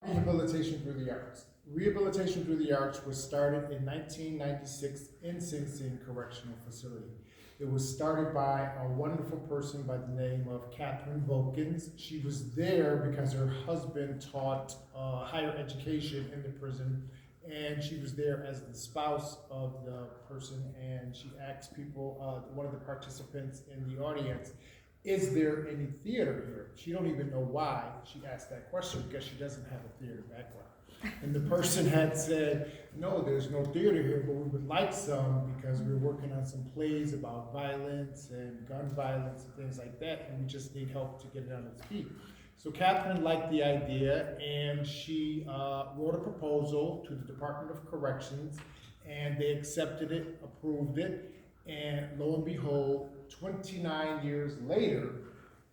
Rehabilitation Through the Arts. Rehabilitation Through the Arts was started in 1996 in Sing Sing Correctional Facility. It was started by a wonderful person by the name of Catherine Volkins. She was there because her husband taught higher education in the prison, and she was there as the spouse of the person, and she asked people, one of the participants in the audience, is there any theater here? She don't even know why she asked that question, because she doesn't have a theater background. And the person had said, no, there's no theater here, but we would like some, because we're working on some plays about violence and gun violence and things like that, and we just need help to get it on its feet. So Catherine liked the idea, and she wrote a proposal to the Department of Corrections, and they accepted it, approved it, and lo and behold, 29 years later,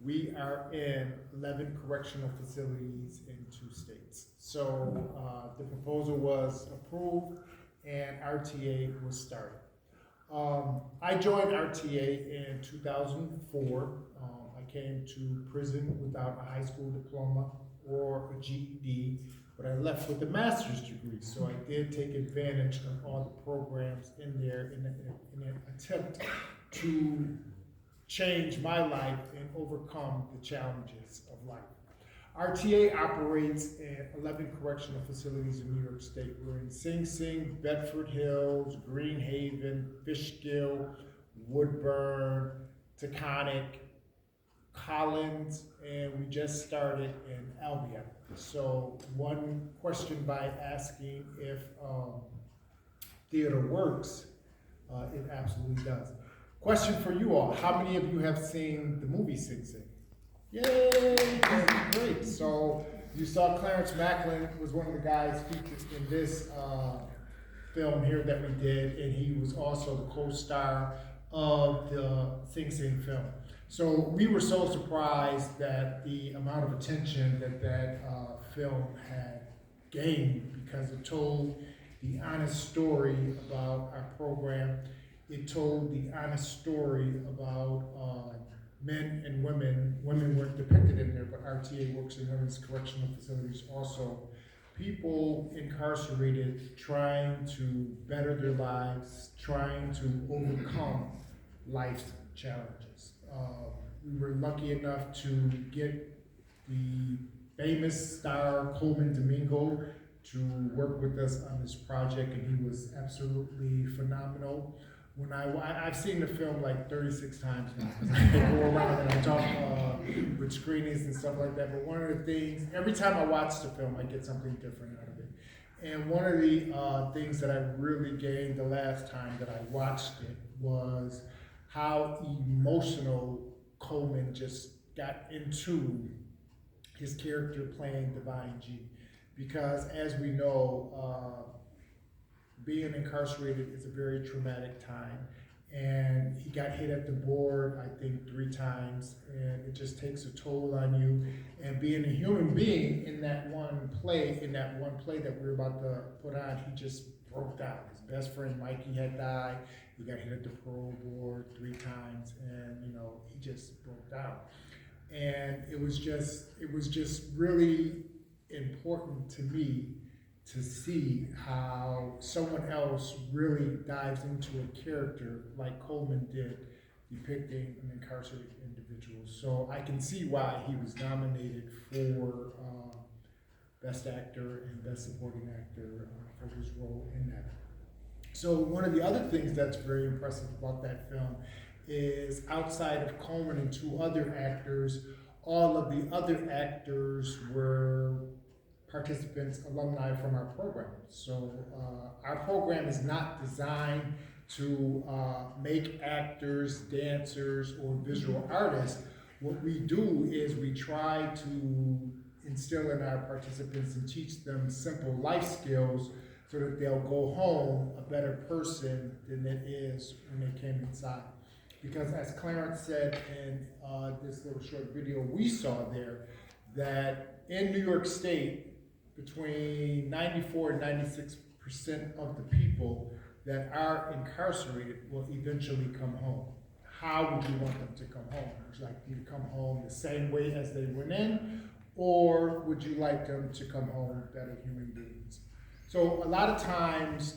we are in 11 correctional facilities in 2 states. So the proposal was approved and RTA was started. I joined RTA in 2004. I came to prison without a high school diploma or a GED, but I left with a master's degree. So I did take advantage of all the programs in there in an attempt to change my life and overcome the challenges of life. RTA operates in 11 correctional facilities in New York State. We're in Sing Sing, Bedford Hills, Green Haven, Fishkill, Woodburn, Taconic, Collins, and we just started in Albion. So one question by asking if theater works, it absolutely does. Question for you all, how many of you have seen the movie Sing Sing? Yay, that's great. So you saw Clarence Macklin was one of the guys featured in this film here that we did, and he was also the co-star of the Sing Sing film. So we were so surprised that the amount of attention that film had gained, because it told the honest story about our program. It told the honest story about men and women. Women weren't depicted in there, but RTA works in women's correctional facilities also. People incarcerated trying to better their lives, trying to overcome life's challenges. We were lucky enough to get the famous star Coleman Domingo to work with us on this project, and he was absolutely phenomenal. When I've seen the film like 36 times now, because I go around and I talk with screenings and stuff like that. But one of the things, every time I watch the film, I get something different out of it. And one of the things that I really gained the last time that I watched it was how emotional Coleman just got into his character playing Divine G. Because as we know, being incarcerated is a very traumatic time, and he got hit at the board, I think 3 times, and it just takes a toll on you. And being a human being in that one play that we were about to put on, he just broke down. His best friend Mikey had died. He got hit at the parole board 3 times, and he just broke down. And it was just really important to me to see how someone else really dives into a character like Coleman did, depicting an incarcerated individual. So I can see why he was nominated for Best Actor and Best Supporting Actor for his role in that. So one of the other things that's very impressive about that film is, outside of Coleman and 2 other actors, all of the other actors were participants, alumni from our program. So our program is not designed to make actors, dancers, or visual artists. What we do is we try to instill in our participants and teach them simple life skills so that they'll go home a better person than it is when they came inside. Because as Clarence said in this little short video we saw there, that in New York State, between 94 and 96% of the people that are incarcerated will eventually come home. How would you want them to come home? Would you like them to come home the same way as they went in, or would you like them to come home better human beings? So a lot of times,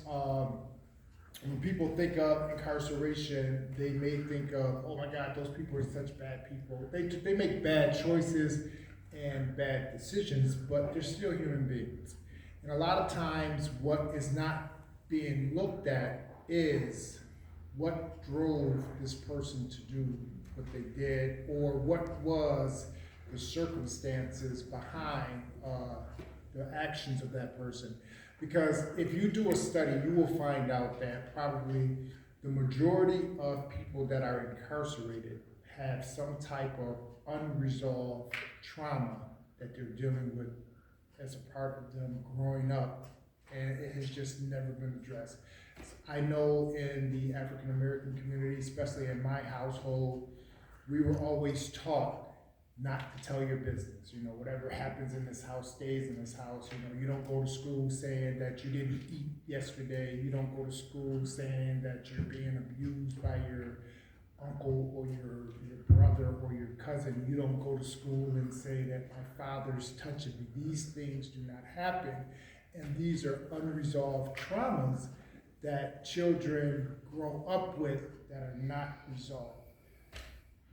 when people think of incarceration, they may think of, oh my God, those people are such bad people. They make bad choices and bad decisions, but they're still human beings. And a lot of times, what is not being looked at is what drove this person to do what they did, or what was the circumstances behind the actions of that person. Because if you do a study, you will find out that probably the majority of people that are incarcerated have some type of unresolved trauma that they're dealing with as a part of them growing up, and it has just never been addressed. I know in the African American community, especially in my household, we were always taught not to tell your business. You know, whatever happens in this house stays in this house. You know, you don't go to school saying that you didn't eat yesterday. You don't go to school saying that you're being abused by your uncle or your brother or your cousin. You don't go to school and say that my father's touching me. These things do not happen. And these are unresolved traumas that children grow up with that are not resolved.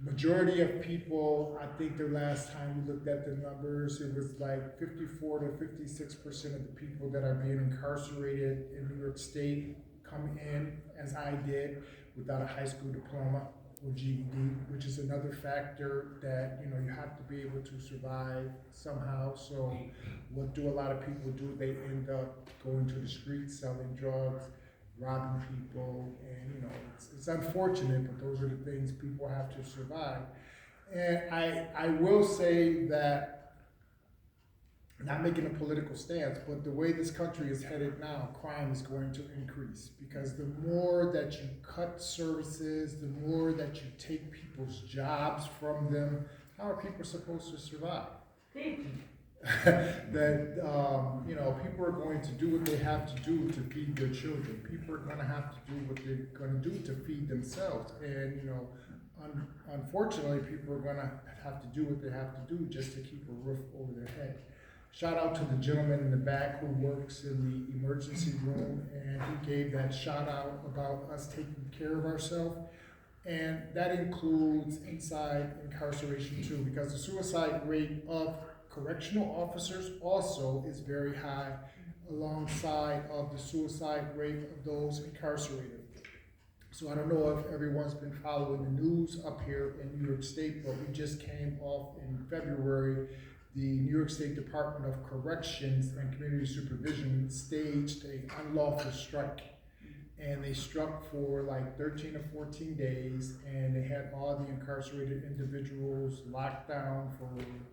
Majority of people, I think the last time we looked at the numbers, it was like 54 to 56% of the people that are being incarcerated in New York State come in, as I did, without a high school diploma or GED, which is another factor that, you know, you have to be able to survive somehow. So what do a lot of people do? They end up going to the streets, selling drugs, robbing people, and you know, it's unfortunate, but those are the things people have to survive. And I will say that, not making a political stance, but the way this country is headed now, crime is going to increase, because the more that you cut services, the more that you take people's jobs from them, how are people supposed to survive? That you know, people are going to do what they have to do to feed their children. People are going to have to do what they're going to do to feed themselves. And you know, unfortunately, people are going to have to do what they have to do just to keep a roof over their head. Shout out to the gentleman in the back who works in the emergency room, and he gave that shout out about us taking care of ourselves. And that includes inside incarceration too, because the suicide rate of correctional officers also is very high, alongside of the suicide rate of those incarcerated. So I don't know if everyone's been following the news up here in New York State, but we just came off in February, the New York State Department of Corrections and Community Supervision staged an unlawful strike. And they struck for like 13 or 14 days, and they had all the incarcerated individuals locked down for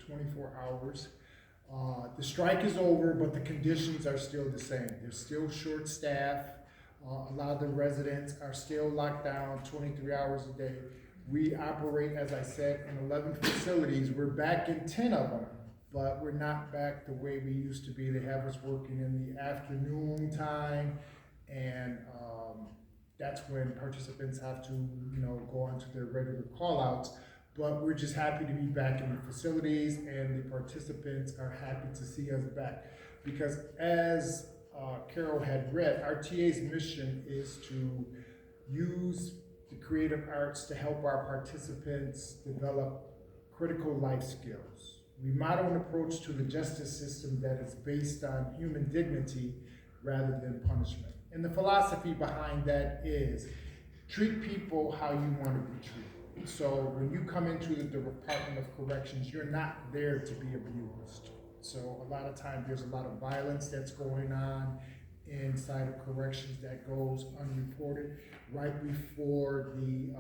24 hours. The strike is over, but the conditions are still the same. They're still short staffed. A lot of the residents are still locked down 23 hours a day. We operate, as I said, in 11 facilities. We're back in 10 of them, but we're not back the way we used to be. They have us working in the afternoon time, and that's when participants have to, you know, go on to their regular call-outs. But we're just happy to be back in the facilities, and the participants are happy to see us back. Because as Carol had read, our TA's mission is to use the creative arts to help our participants develop critical life skills. We model an approach to the justice system that is based on human dignity rather than punishment. And the philosophy behind that is treat people how you want to be treated. So when you come into the Department of Corrections, you're not there to be abused. So a lot of times there's a lot of violence that's going on inside of corrections that goes unreported. Right before the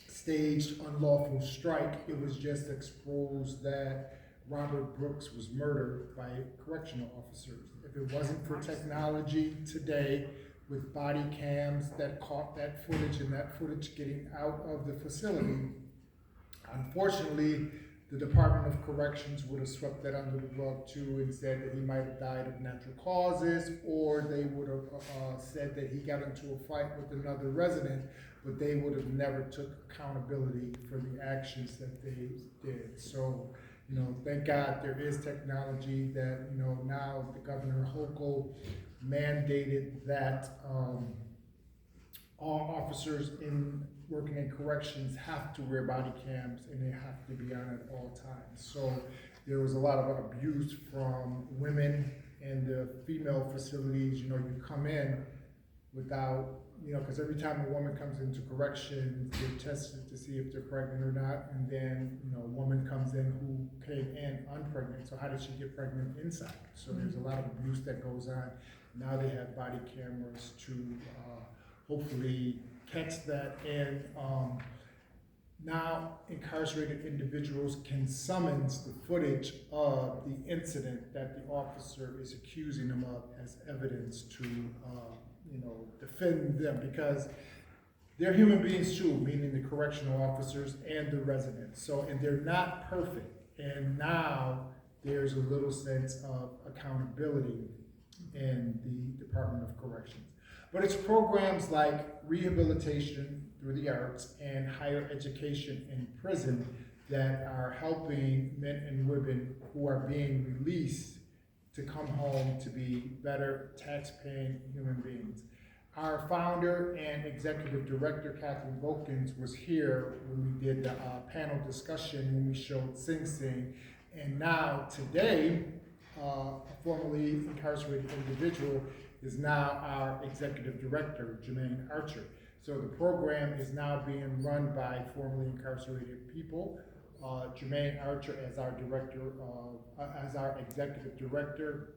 staged unlawful strike, it was just exposed that Robert Brooks was murdered by correctional officers. If it wasn't for technology today with body cams that caught that footage, and that footage getting out of the facility, unfortunately, the Department of Corrections would have swept that under the rug too and said that he might have died of natural causes, or they would have said that he got into a fight with another resident, but they would have never took accountability for the actions that they did. So You know, thank God there is technology that, you know, now the Governor Hochul mandated that all officers working in corrections have to wear body cams and they have to be on at all times. So there was a lot of abuse from women in the female facilities. You know, you come in without, you know, because every time a woman comes into corrections, they're tested to see if they're pregnant or not, and then, you know, a woman comes in who came in unpregnant, so how did she get pregnant inside? So there's a lot of abuse that goes on. Now they have body cameras to hopefully catch that, and now incarcerated individuals can summons the footage of the incident that the officer is accusing them of as evidence to you know, defend them, because they're human beings too, meaning the correctional officers and the residents. So, and they're not perfect. And now there's a little sense of accountability in the Department of Corrections. But it's programs like Rehabilitation Through the Arts and higher education in prison that are helping men and women who are being released to come home to be better tax-paying human beings. Our founder and executive director, Kathleen Wilkins, was here when we did the panel discussion when we showed Sing Sing. And now, today, a formerly incarcerated individual is now our executive director, Jermaine Archer. So the program is now being run by formerly incarcerated people. Jermaine Archer as our as our executive director,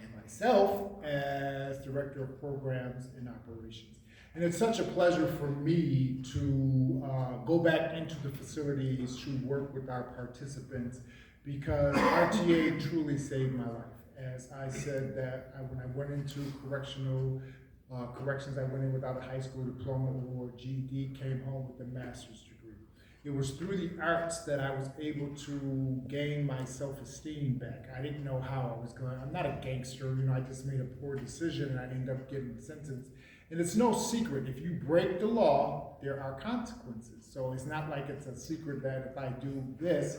and myself as director of programs and operations. And it's such a pleasure for me to go back into the facilities to work with our participants, because RTA truly saved my life. As I said that when I went into corrections, I went in without a high school diploma or GED, came home with a master's degree. It was through the arts that I was able to gain my self-esteem back. I didn't know how I was going. I'm not a gangster, you know, I just made a poor decision and I ended up getting sentenced. And it's no secret, if you break the law, there are consequences. So it's not like it's a secret that if I do this,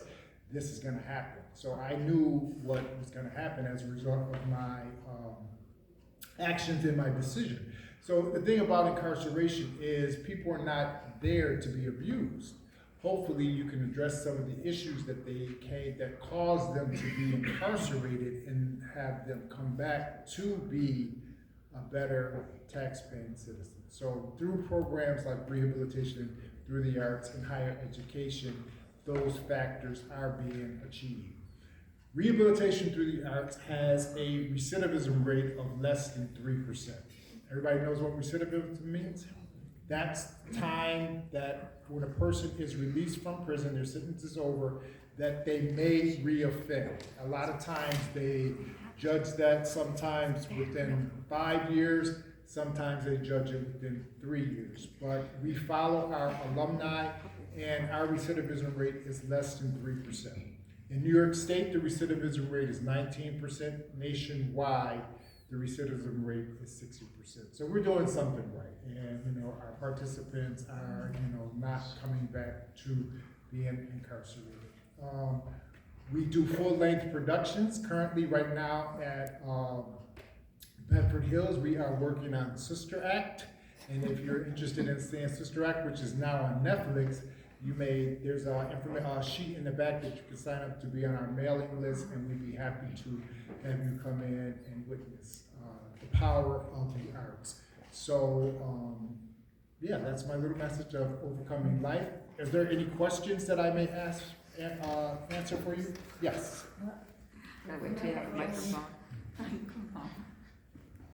this is gonna happen. So I knew what was gonna happen as a result of my actions and my decision. So the thing about incarceration is people are not there to be abused. Hopefully you can address some of the issues that that caused them to be incarcerated and have them come back to be a better tax-paying citizen. So through programs like Rehabilitation Through the Arts and higher education, those factors are being achieved. Rehabilitation Through the Arts has a recidivism rate of less than 3%. Everybody knows what recidivism means? That's time that when a person is released from prison, their sentence is over, that they may reoffend. A lot of times they judge that sometimes within 5 years, sometimes they judge it within 3 years. But we follow our alumni, and our recidivism rate is less than 3%. In New York State, the recidivism rate is 19%. Nationwide, the recidivism rate is 60%. So we're doing something right. And, you know, our participants are, you know, not coming back to being incarcerated. We do full-length productions. Currently, right now at Bedford Hills, we are working on Sister Act. And if you're interested in seeing Sister Act, which is now on Netflix, there's a sheet in the back that you can sign up to be on our mailing list, and we'd be happy to have you come in and witness the power of the arts. So, yeah, that's my little message of overcoming life. Is there any questions that I may answer for you? Yes. Can I wait till you have the microphone?